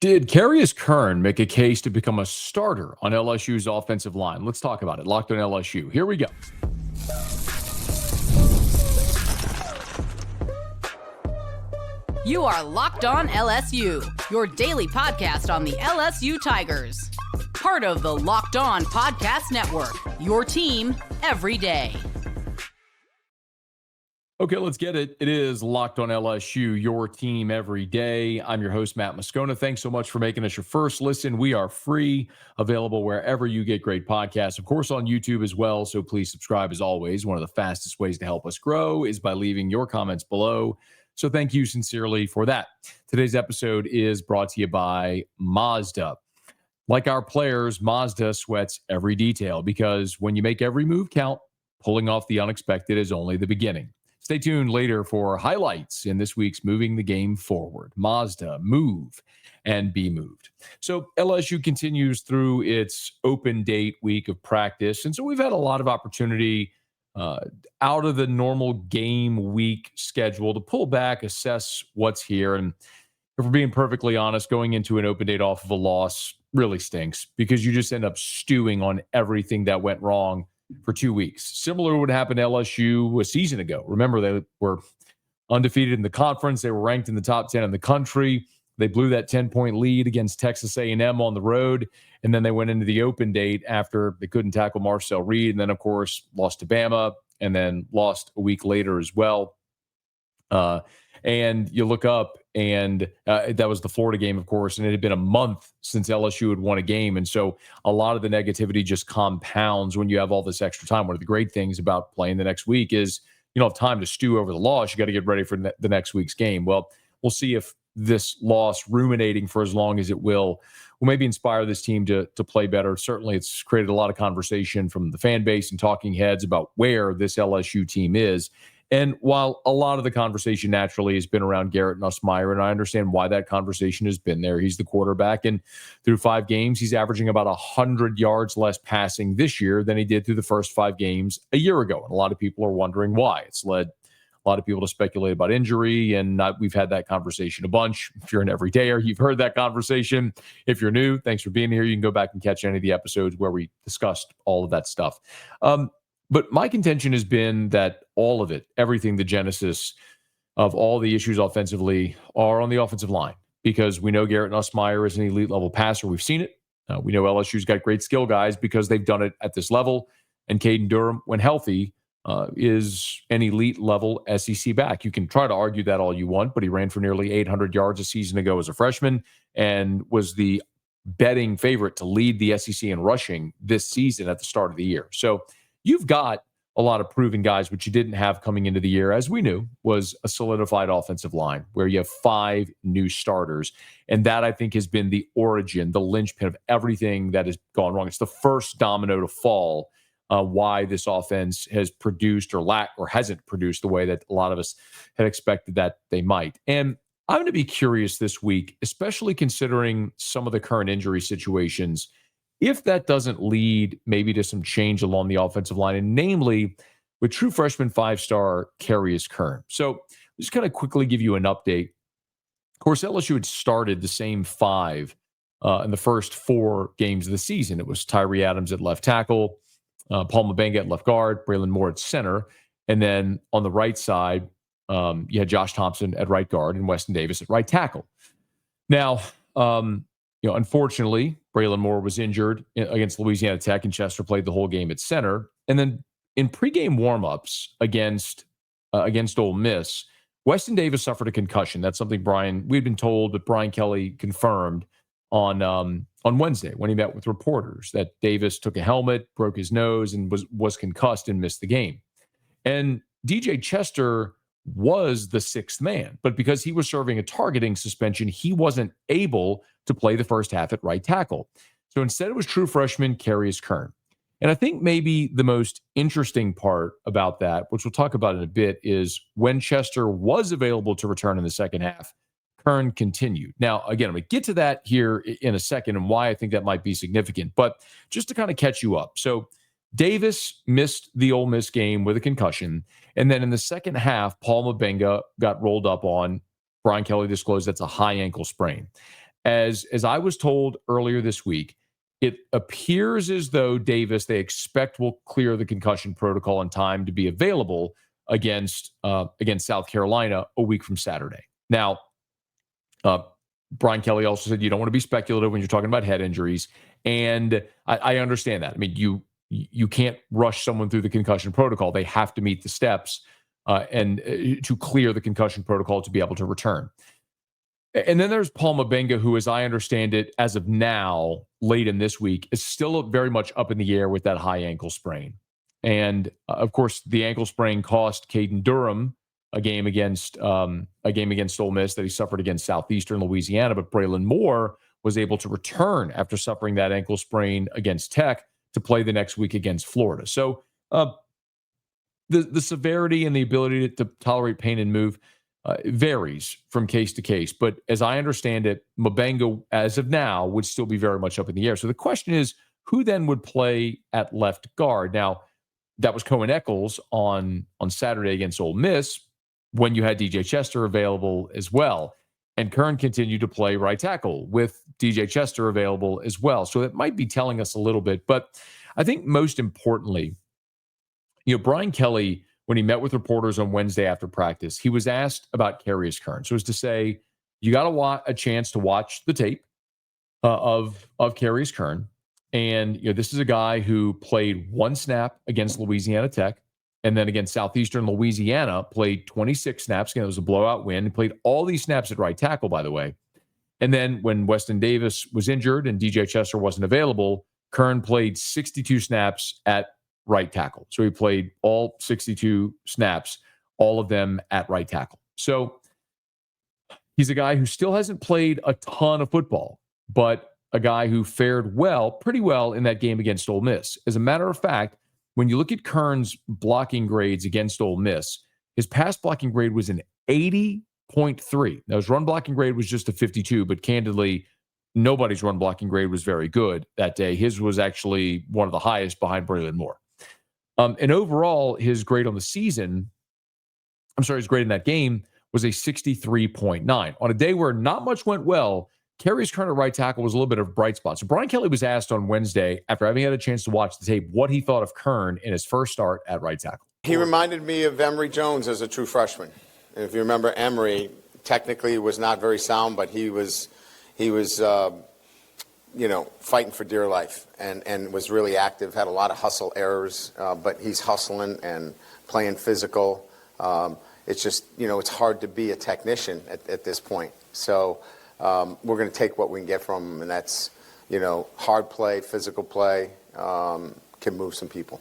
Did Carius Curne make a case to become a starter on LSU's offensive line? Let's talk about it. Locked on LSU. Here we go. You are Locked On LSU, your daily podcast on the LSU Tigers. Part of the Locked On Podcast Network, your team every day. Okay, let's get it. It is Locked On LSU, your team every day. I'm your host, Matt Moscona. Thanks so much for making us your first listen. We are free, available wherever you get great podcasts. Of course, on YouTube as well, so please subscribe as always. One of the fastest ways to help us grow is by leaving your comments below. So thank you sincerely for that. Today's episode is brought to you by Mazda. Like our players, Mazda sweats every detail because when you make every move count, pulling off the unexpected is only the beginning. Stay tuned later for highlights in this week's Moving the Game Forward. Mazda, move and be moved. So LSU continues through its open date week of practice. And so we've had a lot of opportunity out of the normal game week schedule to pull back, assess what's here. And if we're being perfectly honest, going into an open date off of a loss really stinks because you just end up stewing on everything that went wrong for 2 weeks. Similar to what happened to LSU a season ago. Remember, they were undefeated in the conference. They were ranked in the top 10 in the country. They blew that 10-point lead against Texas A&M on the road, and then they went into the open date after they couldn't tackle Marcel Reed, and then, of course, lost to Bama, and then lost a week later as well. And you look up, and that was the Florida game, of course, and it had been a month since LSU had won a game. And so a lot of the negativity just compounds when you have all this extra time. One of the great things about playing the next week is you don't have time to stew over the loss. You got to get ready for the next week's game. Well, we'll see if this loss, ruminating for as long as it will maybe inspire this team to play better. Certainly, it's created a lot of conversation from the fan base and talking heads about where this LSU team is. And while a lot of the conversation naturally has been around Garrett Nussmeier, and I understand why that conversation has been there. He's the quarterback, and through 5 games, he's averaging about 100 yards less passing this year than he did through the first 5 games a year ago. And a lot of people are wondering why. It's led a lot of people to speculate about injury, and we've had that conversation a bunch. If you're an everydayer, you've heard that conversation. If you're new, thanks for being here. You can go back and catch any of the episodes where we discussed all of that stuff. But my contention has been that all of it, everything, the genesis of all the issues offensively are on the offensive line, because we know Garrett Nussmeier is an elite level passer. We've seen it. We know LSU's got great skill guys because they've done it at this level. And Caden Durham, when healthy, is an elite level SEC back. You can try to argue that all you want, but he ran for nearly 800 yards a season ago as a freshman and was the betting favorite to lead the SEC in rushing this season at the start of the year. So you've got a lot of proven guys, which you didn't have coming into the year, as we knew, was a solidified offensive line where you have 5 new starters. And that, I think, has been the origin, the linchpin of everything that has gone wrong. It's the first domino to fall, why this offense has produced or hasn't produced the way that a lot of us had expected that they might. And I'm going to be curious this week, especially considering some of the current injury situations, if that doesn't lead maybe to some change along the offensive line, and namely with true freshman 5-star Carius Curne. So just kind of quickly give you an update. Of course, LSU had started the same 5 in the first 4 games of the season. It was Tyree Adams at left tackle, Paul Mubenga at left guard, Braylon Moore at center, and then on the right side, you had Josh Thompson at right guard and Weston Davis at right tackle. Now, unfortunately, Braylon Moore was injured against Louisiana Tech, and Chester played the whole game at center. And then in pregame warmups against Ole Miss, Weston Davis suffered a concussion. That's something we'd been told, but Brian Kelly confirmed on Wednesday when he met with reporters that Davis took a helmet, broke his nose, and was concussed and missed the game. And DJ Chester was the 6th man, but because he was serving a targeting suspension, he wasn't able to play the first half at right tackle. So instead, it was true freshman Carius Curne. And I think maybe the most interesting part about that, which we'll talk about in a bit, is when Chester was available to return in the second half, Curne continued. Now, again, I'm going to get to that here in a second and why I think that might be significant, but just to kind of catch you up. So Davis missed the Ole Miss game with a concussion. And then in the second half, Paul Mubenga got rolled up on. Brian Kelly disclosed that's a high ankle sprain. As I was told earlier this week, it appears as though Davis, they expect, will clear the concussion protocol in time to be available against South Carolina a week from Saturday. Now, Brian Kelly also said you don't want to be speculative when you're talking about head injuries, and I understand that. I mean, you can't rush someone through the concussion protocol. They have to meet the steps and to clear the concussion protocol to be able to return. And then there's Paul Mubenga, who, as I understand it, as of now, late in this week, is still very much up in the air with that high ankle sprain. And of course, the ankle sprain cost Caden Durham a game against Ole Miss that he suffered against Southeastern Louisiana. But Braylon Moore was able to return after suffering that ankle sprain against Tech to play the next week against Florida. So the severity and the ability to tolerate pain and move varies from case to case. But as I understand it, Mubenga, as of now, would still be very much up in the air. So the question is, who then would play at left guard? Now, that was Cohen Eccles on Saturday against Ole Miss when you had DJ Chester available as well. And Curne continued to play right tackle with DJ Chester available as well. So it might be telling us a little bit. But I think most importantly, Brian Kelly, when he met with reporters on Wednesday after practice, he was asked about Carius Curne. So as to say, you got a chance to watch the tape of Carius Curne. And this is a guy who played one snap against Louisiana Tech, and then against Southeastern Louisiana, played 26 snaps. Again, it was a blowout win. He played all these snaps at right tackle, by the way. And then when Weston Davis was injured and DJ Chester wasn't available, Curne played 62 snaps at right tackle. So he played all 62 snaps, all of them at right tackle. So he's a guy who still hasn't played a ton of football, but a guy who fared pretty well in that game against Ole Miss. As a matter of fact, when you look at Curne's blocking grades against Ole Miss, his pass blocking grade was an 80.3. Now, his run blocking grade was just a 52, but candidly, nobody's run blocking grade was very good that day. His was actually one of the highest behind Braylon Moore. And overall, his grade on the season, his grade in that game was a 63.9. On a day where not much went well, Carius Curne at right tackle was a little bit of a bright spot. So Brian Kelly was asked on Wednesday, after having had a chance to watch the tape, what he thought of Curne in his first start at right tackle. He reminded me of Emery Jones as a true freshman. And if you remember, Emery technically was not very sound, but he was fighting for dear life and was really active, had a lot of hustle errors, but he's hustling and playing physical. It's just, it's hard to be a technician at this point. So we're going to take what we can get from him, and that's, hard play, physical play can move some people.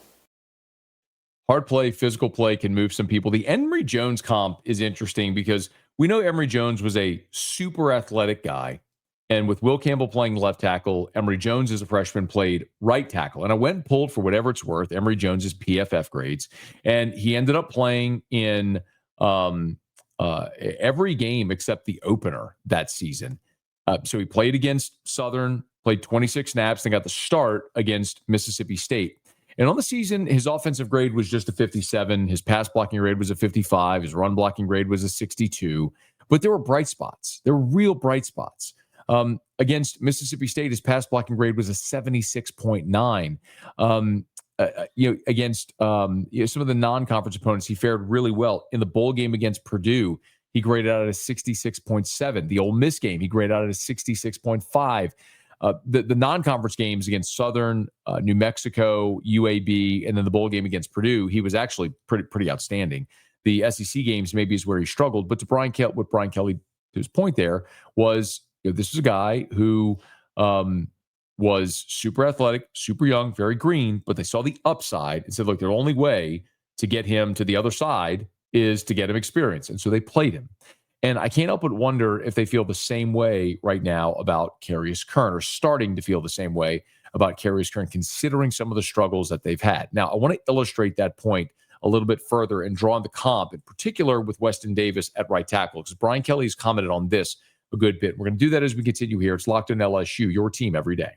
Hard play, physical play can move some people. The Emery Jones comp is interesting because we know Emery Jones was a super athletic guy. And with Will Campbell playing left tackle, Emery Jones as a freshman played right tackle. And I went and pulled, for whatever it's worth, Emery Jones's PFF grades. And he ended up playing in every game except the opener that season. So he played against Southern, played 26 snaps, and got the start against Mississippi State. And on the season, his offensive grade was just a 57. His pass blocking grade was a 55. His run blocking grade was a 62. But there were bright spots. There were real bright spots. Against Mississippi State, his pass blocking grade was a 76.9. Against some of the non-conference opponents, he fared really well. In the bowl game against Purdue, he graded out at a 66.7. The Ole Miss game, he graded out at a 66.5. The non-conference games against Southern, New Mexico, UAB, and then the bowl game against Purdue, he was actually pretty outstanding. The SEC games maybe is where he struggled, but what Brian Kelly, to his point there, was this is a guy who was super athletic, super young, very green, but they saw the upside and said, look, the only way to get him to the other side is to get him experience. And so they played him. And I can't help but wonder if they feel the same way right now about Carius Curne, or starting to feel the same way about Carius Curne, considering some of the struggles that they've had. Now, I want to illustrate that point a little bit further and draw on the comp, in particular with Weston Davis at right tackle, because Brian Kelly has commented on this a good bit. We're going to do that as we continue here. It's Locked On LSU, your team every day.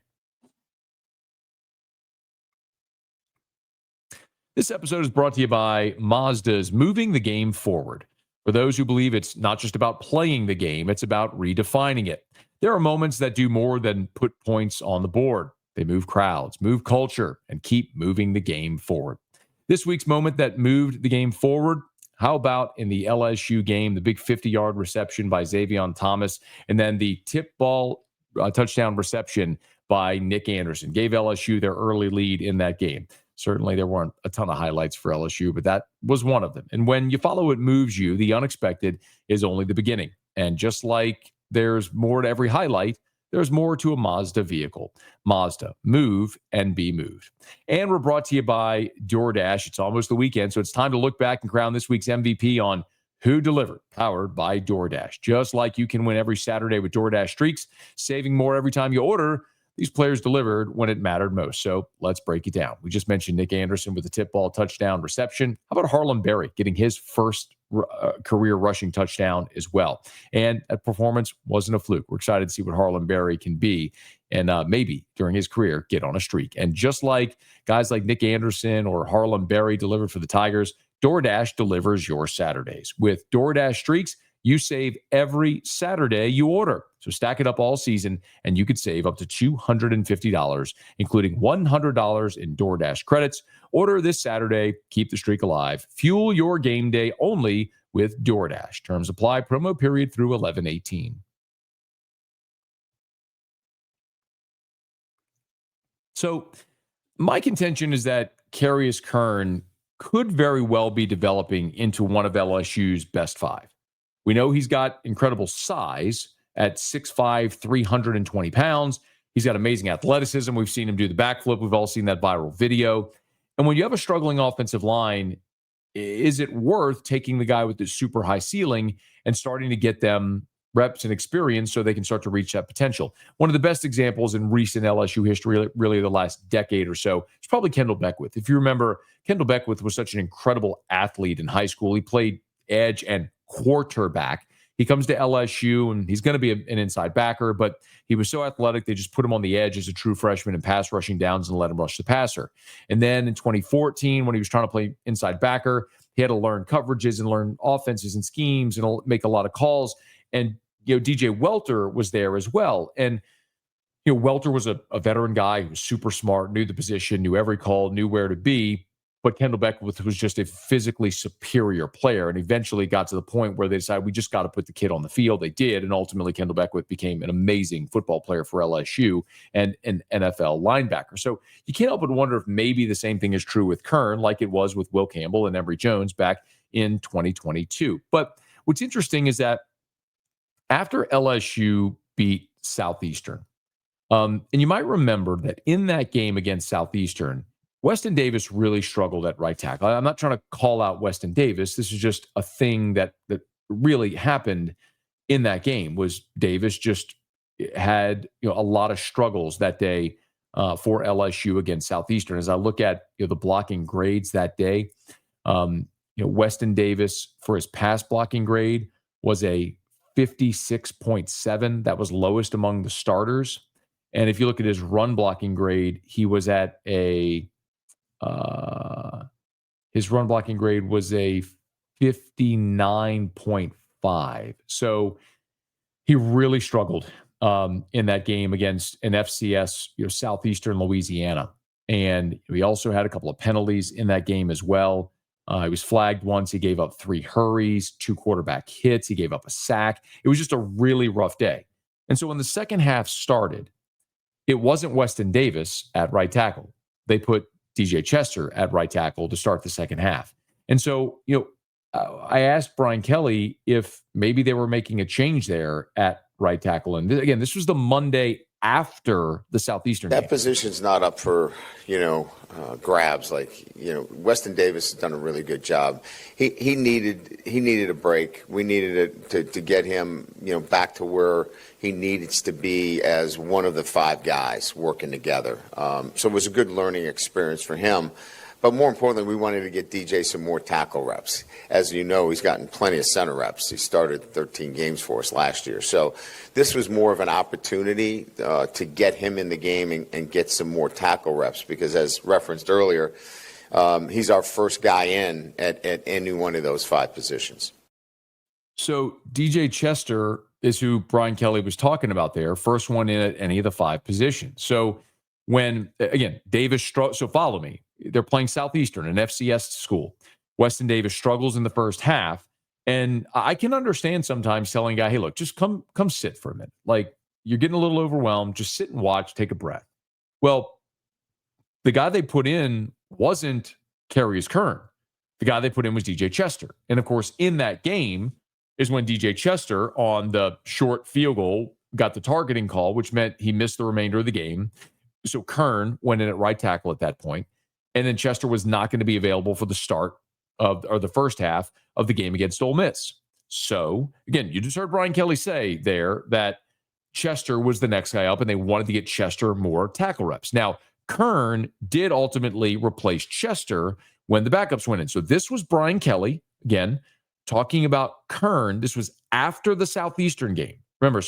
This episode is brought to you by Mazda's Moving the Game Forward. For those who believe it's not just about playing the game, it's about redefining it. There are moments that do more than put points on the board. They move crowds, move culture, and keep moving the game forward. This week's moment that moved the game forward, how about in the LSU game, the big 50-yard reception by Xavier Thomas, and then the tip ball touchdown reception by Nick Anderson gave LSU their early lead in that game. Certainly, there weren't a ton of highlights for LSU, but that was one of them. And when you follow what moves you, the unexpected is only the beginning. And just like there's more to every highlight, there's more to a Mazda vehicle. Mazda, move and be moved. And we're brought to you by DoorDash. It's almost the weekend, so it's time to look back and crown this week's MVP on Who Delivered, powered by DoorDash. Just like you can win every Saturday with DoorDash Streaks, saving more every time you order, these players delivered when it mattered most. So let's break it down. We just mentioned Nick Anderson with the tip ball touchdown reception. How about Harlem Berry getting his first career rushing touchdown as well? And that performance wasn't a fluke. We're excited to see what Harlem Berry can be and maybe during his career get on a streak. And just like guys like Nick Anderson or Harlem Berry delivered for the Tigers, DoorDash delivers your Saturdays. With DoorDash Streaks, you save every Saturday you order. So stack it up all season, and you could save up to $250, including $100 in DoorDash credits. Order this Saturday. Keep the streak alive. Fuel your game day only with DoorDash. Terms apply. Promo period through 11/18. So my contention is that Carius Curne could very well be developing into one of LSU's best five. We know he's got incredible size at 6'5", 320 pounds. He's got amazing athleticism. We've seen him do the backflip. We've all seen that viral video. And when you have a struggling offensive line, is it worth taking the guy with the super high ceiling and starting to get them reps and experience so they can start to reach that potential? One of the best examples in recent LSU history, really the last decade or so, is probably Kendall Beckwith. If you remember, Kendall Beckwith was such an incredible athlete in high school. He played edge and quarterback. He comes to LSU and he's going to be an inside backer, but he was so athletic, they just put him on the edge as a true freshman in pass rushing downs and let him rush the passer. And then in 2014, when he was trying to play inside backer, he had to learn coverages and learn offenses and schemes and make a lot of calls. And, DJ Welter was there as well. And, Welter was a veteran guy who was super smart, knew the position, knew every call, knew where to be. But Kendall Beckwith was just a physically superior player and eventually got to the point where they decided we just got to put the kid on the field. They did. And ultimately, Kendall Beckwith became an amazing football player for LSU and an NFL linebacker. So you can't help but wonder if maybe the same thing is true with Curne, like it was with Will Campbell and Emery Jones back in 2022. But what's interesting is that after LSU beat Southeastern, and you might remember that in that game against Southeastern, Weston Davis really struggled at right tackle. I'm not trying to call out Weston Davis. This is just a thing that really happened in that game. Was Davis just had a lot of struggles that day for LSU against Southeastern. As I look at the blocking grades that day, Weston Davis for his pass blocking grade was a 56.7. That was lowest among the starters. And if you look at his run blocking grade, he was at his run blocking grade was a 59.5. So he really struggled in that game against an FCS, Southeastern Louisiana. And he also had a couple of penalties in that game as well. He was flagged once. He gave up 3 hurries, 2 quarterback hits. He gave up a sack. It was just a really rough day. And so when the second half started, it wasn't Weston Davis at right tackle. They put DJ Chester at right tackle to start the second half. And so, I asked Brian Kelly if maybe they were making a change there at right tackle. And again, this was the Monday after the Southeastern game. That position's not up for, grabs. Weston Davis has done a really good job. He needed a break. We needed to get him, back to where he needs to be as one of the 5 guys working together. So it was a good learning experience for him. But more importantly, we wanted to get DJ some more tackle reps. As you know, he's gotten plenty of center reps. He started 13 games for us last year. So this was more of an opportunity to get him in the game and get some more tackle reps because, as referenced earlier, he's our first guy in at any one of those 5 positions. So DJ Chester is who Brian Kelly was talking about there. First one in at any of the 5 positions. So when, again, so follow me. They're playing Southeastern, an FCS school. Weston Davis struggles in the first half. And I can understand sometimes telling a guy, hey, look, just come sit for a minute. Like, you're getting a little overwhelmed. Just sit and watch, take a breath. Well, the guy they put in wasn't Carius Curne. The guy they put in was DJ Chester. And, of course, in that game is when DJ Chester on the short field goal got the targeting call, which meant he missed the remainder of the game. So Curne went in at right tackle at that point. And then Chester was not going to be available for the start or the first half of the game against Ole Miss. So, again, you just heard Brian Kelly say there that Chester was the next guy up, and they wanted to get Chester more tackle reps. Now, Curne did ultimately replace Chester when the backups went in. So this was Brian Kelly, again, talking about Curne. This was after the Southeastern game. Remember,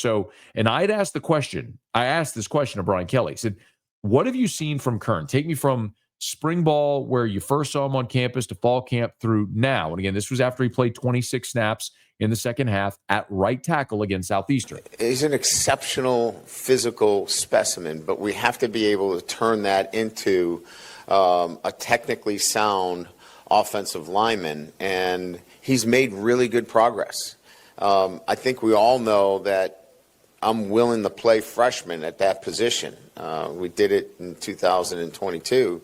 and I asked this question of Brian Kelly. He said, what have you seen from Curne? Take me from spring ball, where you first saw him on campus, to fall camp through now. And again, this was after he played 26 snaps in the second half at right tackle against Southeastern. He's an exceptional physical specimen, but we have to be able to turn that into a technically sound offensive lineman, and he's made really good progress. I think we all know that I'm willing to play freshman at that position. We did it in 2022.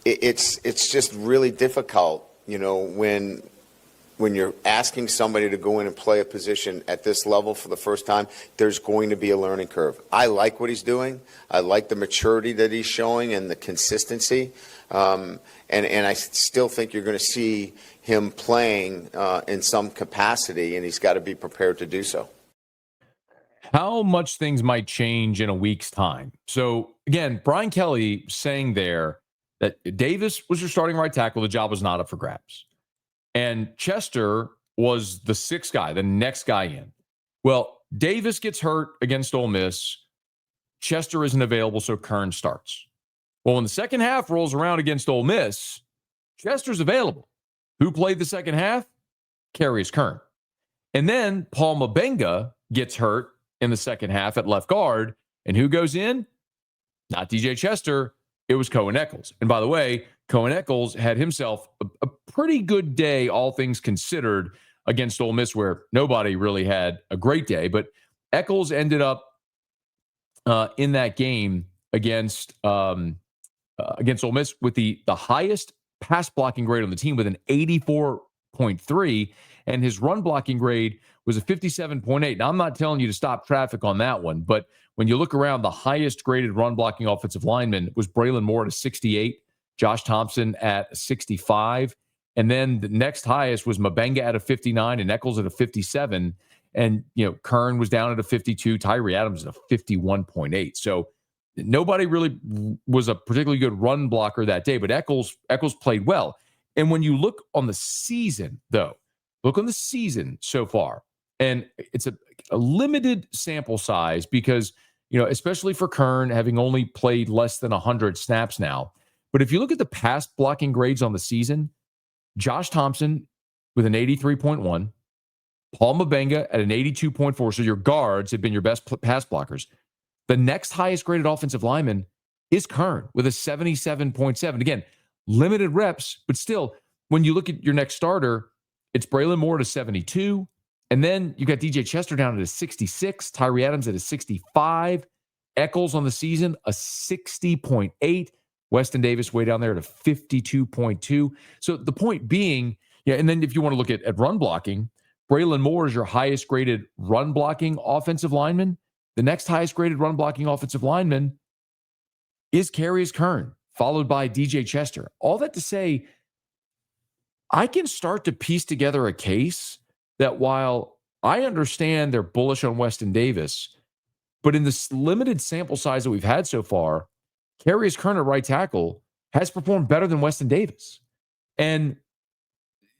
It's just really difficult, when you're asking somebody to go in and play a position at this level for the first time. There's going to be a learning curve. I like what he's doing. I like the maturity that he's showing and the consistency. And I still think you're going to see him playing in some capacity, and he's got to be prepared to do so. How much things might change in a week's time. So, again, Brian Kelly saying there that Davis was your starting right tackle. The job was not up for grabs. And Chester was the 6th guy, the next guy in. Well, Davis gets hurt against Ole Miss. Chester isn't available, so Curne starts. Well, when the second half rolls around against Ole Miss, Chester's available. Who played the second half? Carius Curne. And then Paul Mubenga gets hurt in the second half at left guard. And who goes in? Not DJ Chester. It was Cohen Eccles. And by the way, Cohen Eccles had himself a pretty good day, all things considered, against Ole Miss, where nobody really had a great day. But Eccles ended up in that game against Ole Miss with the highest pass blocking grade on the team, with an 84.3, and his run blocking grade was a 57.8. Now, I'm not telling you to stop traffic on that one, but when you look around, the highest graded run blocking offensive lineman was Braylon Moore at a 68, Josh Thompson at 65, and then the next highest was Mubenga at a 59 and Eccles at a 57, and Curne was down at a 52, Tyree Adams at a 51.8. So nobody really was a particularly good run blocker that day, but Eccles played well. And when you look on the season, though, look on the season so far, and it's a limited sample size because, especially for Curne, having only played less than 100 snaps now. But if you look at the pass blocking grades on the season, Josh Thompson with an 83.1, Paul Mubenga at an 82.4. So your guards have been your best pass blockers. The next highest graded offensive lineman is Curne with a 77.7. Again, limited reps, but still, when you look at your next starter, it's Braylon Moore at a 72. And then you got DJ Chester down at a 66, Tyree Adams at a 65, Eccles on the season, a 60.8, Weston Davis way down there at a 52.2. So the point being, and then if you want to look at run blocking, Braylon Moore is your highest graded run blocking offensive lineman. The next highest graded run blocking offensive lineman is Carius Curne, followed by DJ Chester. All that to say, I can start to piece together a case that while I understand they're bullish on Weston Davis, but in this limited sample size that we've had so far, Carius Curne at right tackle has performed better than Weston Davis. And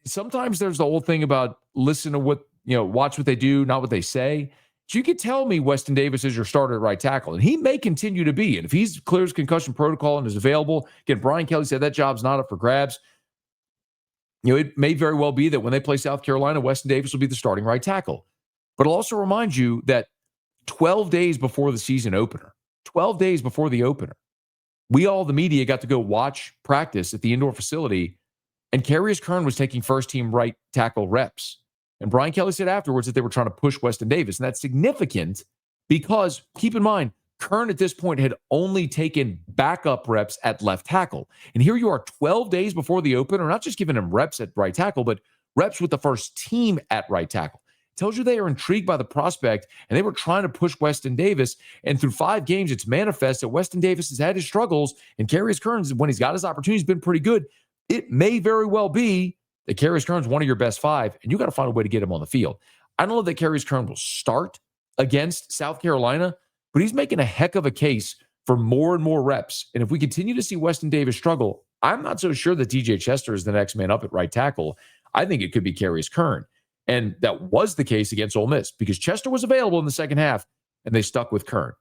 sometimes there's the whole thing about listen to what, watch what they do, not what they say. So you could tell me Weston Davis is your starter at right tackle, and he may continue to be. And if he's clears concussion protocol and is available, again, Brian Kelly said that job's not up for grabs. It may very well be that when they play South Carolina, Weston Davis will be the starting right tackle. But I'll also remind you that 12 days before the season opener, 12 days before the opener, we all, the media, got to go watch practice at the indoor facility, and Carius Curne was taking first-team right tackle reps. And Brian Kelly said afterwards that they were trying to push Weston Davis, and that's significant because, keep in mind, Curne at this point had only taken backup reps at left tackle. And here you are 12 days before the opener, not just giving him reps at right tackle, but reps with the first team at right tackle. Tells you they are intrigued by the prospect, and they were trying to push Weston Davis. And through 5 games, it's manifest that Weston Davis has had his struggles, and Carius Curne, when he's got his opportunities, been pretty good. It may very well be that Carius Curne is one of your best 5, and you got to find a way to get him on the field. I don't know that Carius Curne will start against South Carolina, but he's making a heck of a case for more and more reps. And if we continue to see Weston Davis struggle, I'm not so sure that DJ Chester is the next man up at right tackle. I think it could be Carius Curne. And that was the case against Ole Miss because Chester was available in the second half, and they stuck with Curne.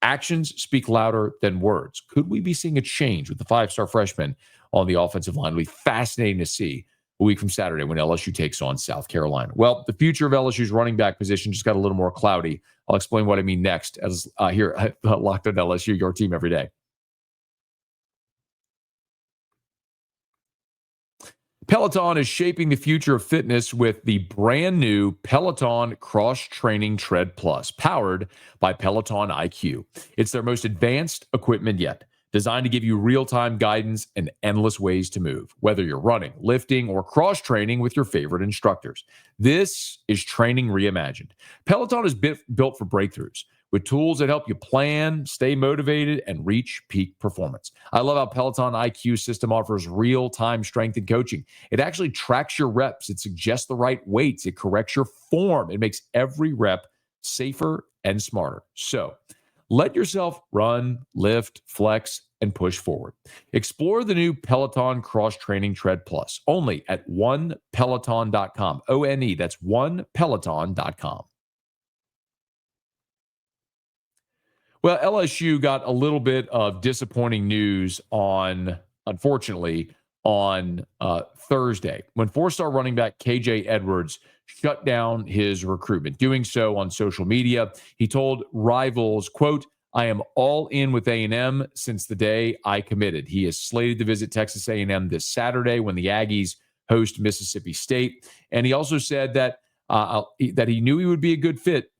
Actions speak louder than words. Could we be seeing a change with the 5-star freshman on the offensive line? It'll be fascinating to see a week from Saturday when LSU takes on South Carolina. Well, the future of LSU's running back position just got a little more cloudy. I'll explain what I mean next as here at Locked On LSU, your team every day. Peloton is shaping the future of fitness with the brand new Peloton Cross Training Tread Plus, powered by Peloton IQ. It's their most advanced equipment yet, designed to give you real-time guidance and endless ways to move, whether you're running, lifting, or cross-training with your favorite instructors. This is training reimagined. Peloton is built for breakthroughs, with tools that help you plan, stay motivated, and reach peak performance. I love how Peloton IQ system offers real-time strength and coaching. It actually tracks your reps. It suggests the right weights. It corrects your form. It makes every rep safer and smarter. So let yourself run, lift, flex, and push forward. Explore the new Peloton Cross Training Tread Plus only at onepeloton.com. O-N-E, that's onepeloton.com. Well, LSU got a little bit of disappointing news unfortunately, on Thursday when 4-star running back KJ Edwards shut down his recruitment. Doing so on social media, he told rivals, quote, "I am all in with A&M since the day I committed." He is slated to visit Texas A&M this Saturday when the Aggies host Mississippi State. And he also said that he knew he would be a good fit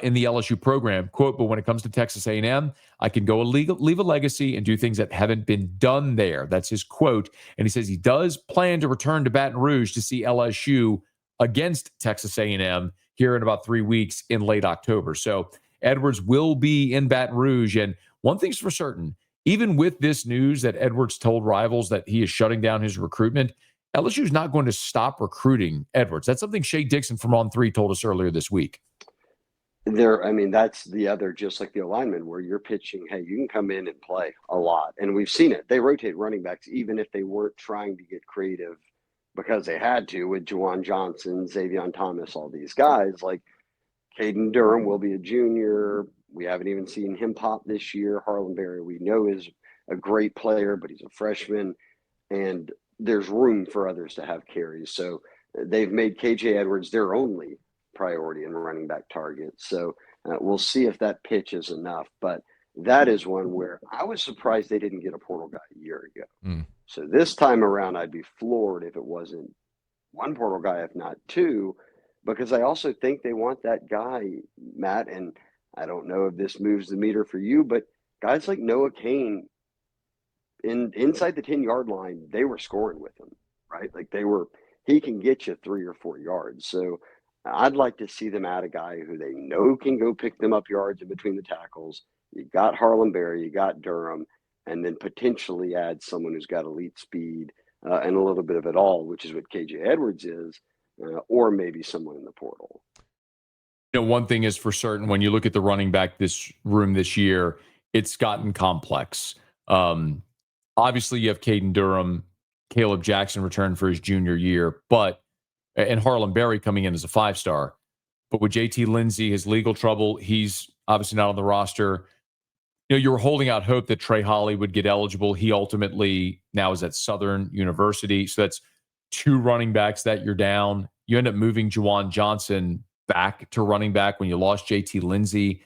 in the LSU program, quote, "But when it comes to Texas A&M, I can go leave a legacy and do things that haven't been done there." That's his quote. And he says he does plan to return to Baton Rouge to see LSU against Texas A&M here in about 3 weeks in late October. So Edwards will be in Baton Rouge. And one thing's for certain, even with this news that Edwards told rivals that he is shutting down his recruitment, LSU is not going to stop recruiting Edwards. That's something Shea Dixon from On 3 told us earlier this week. That's the other, just like the alignment where you're pitching, hey, you can come in and play a lot. And we've seen it. They rotate running backs, even if they weren't trying to get creative because they had to with Juwan Johnson, Xavier Thomas, all these guys. Like Caden Durham will be a junior. We haven't even seen him pop this year. Harlan Berry, we know, is a great player, but he's a freshman. And there's room for others to have carries. So they've made KJ Edwards their only priority and running back target. So we'll see if that pitch is enough. But that is one where I was surprised they didn't get a portal guy a year ago. So this time around, I'd be floored if it wasn't one portal guy, if not 2, because I also think they want that guy, Matt, and I don't know if this moves the meter for you, but guys like Noah Cain inside the 10-yard line, they were scoring with him, right? Like he can get you 3 or 4 yards. So I'd like to see them add a guy who they know can go pick them up yards in between the tackles. You got Harlan Berry, you got Durham, and then potentially add someone who's got elite speed and a little bit of it all, which is what KJ Edwards is, or maybe someone in the portal. One thing is for certain, when you look at the running back this year, it's gotten complex. Obviously, you have Caden Durham, Caleb Jackson returned for his junior year, and Harlan Berry coming in as a 5-star. But with JT Lindsay, his legal trouble, he's obviously not on the roster. You were holding out hope that Trey Holly would get eligible. He ultimately now is at Southern University. So that's 2 running backs that you're down. You end up moving Juwan Johnson back to running back when you lost JT Lindsay.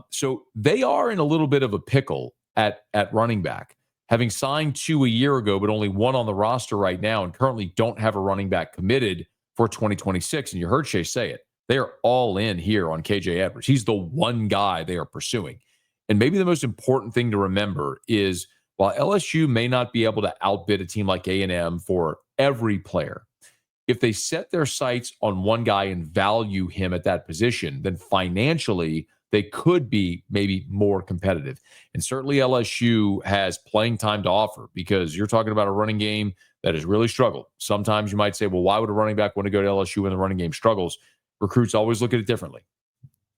So they are in a little bit of a pickle at running back, having signed 2 a year ago, but only 1 on the roster right now, and currently don't have a running back committed for 2026. And you heard Shay say it. They are all in here on KJ Edwards. He's the one guy they are pursuing. And maybe the most important thing to remember is while LSU may not be able to outbid a team like A&M for every player, if they set their sights on one guy and value him at that position, then financially they could be maybe more competitive. And certainly LSU has playing time to offer because you're talking about a running game that has really struggled. Sometimes you might say, well, why would a running back want to go to LSU when the running game struggles? Recruits always look at it differently.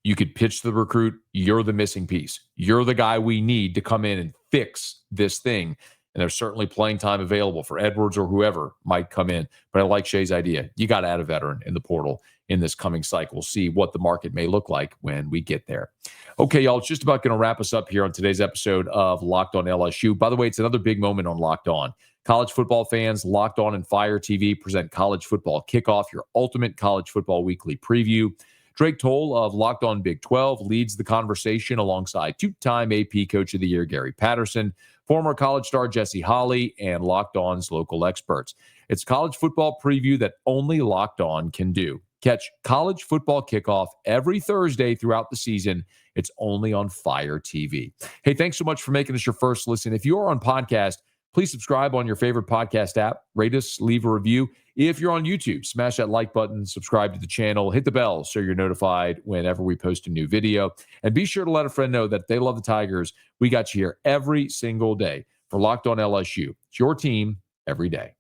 You could pitch the recruit, you're the missing piece. You're the guy we need to come in and fix this thing. And there's certainly playing time available for Edwards or whoever might come in. But I like Shay's idea. You got to add a veteran in the portal in this coming cycle. We'll see what the market may look like when we get there. Okay, y'all, it's just about going to wrap us up here on today's episode of Locked On LSU. By the way, it's another big moment on Locked On. College football fans, Locked On and Fire TV present College Football Kickoff, your ultimate college football weekly preview. Drake Toll of Locked On Big 12 leads the conversation alongside 2-time AP Coach of the Year Gary Patterson, former college star Jesse Holley, and Locked On's local experts. It's college football preview that only Locked On can do. Catch College Football Kickoff every Thursday throughout the season. It's only on Fire TV. Hey, thanks so much for making this your first listen. If you are on podcast, please subscribe on your favorite podcast app. Rate us, leave a review. If you're on YouTube, smash that like button, subscribe to the channel, hit the bell so you're notified whenever we post a new video. And be sure to let a friend know that they love the Tigers. We got you here every single day for Locked On LSU. It's your team every day.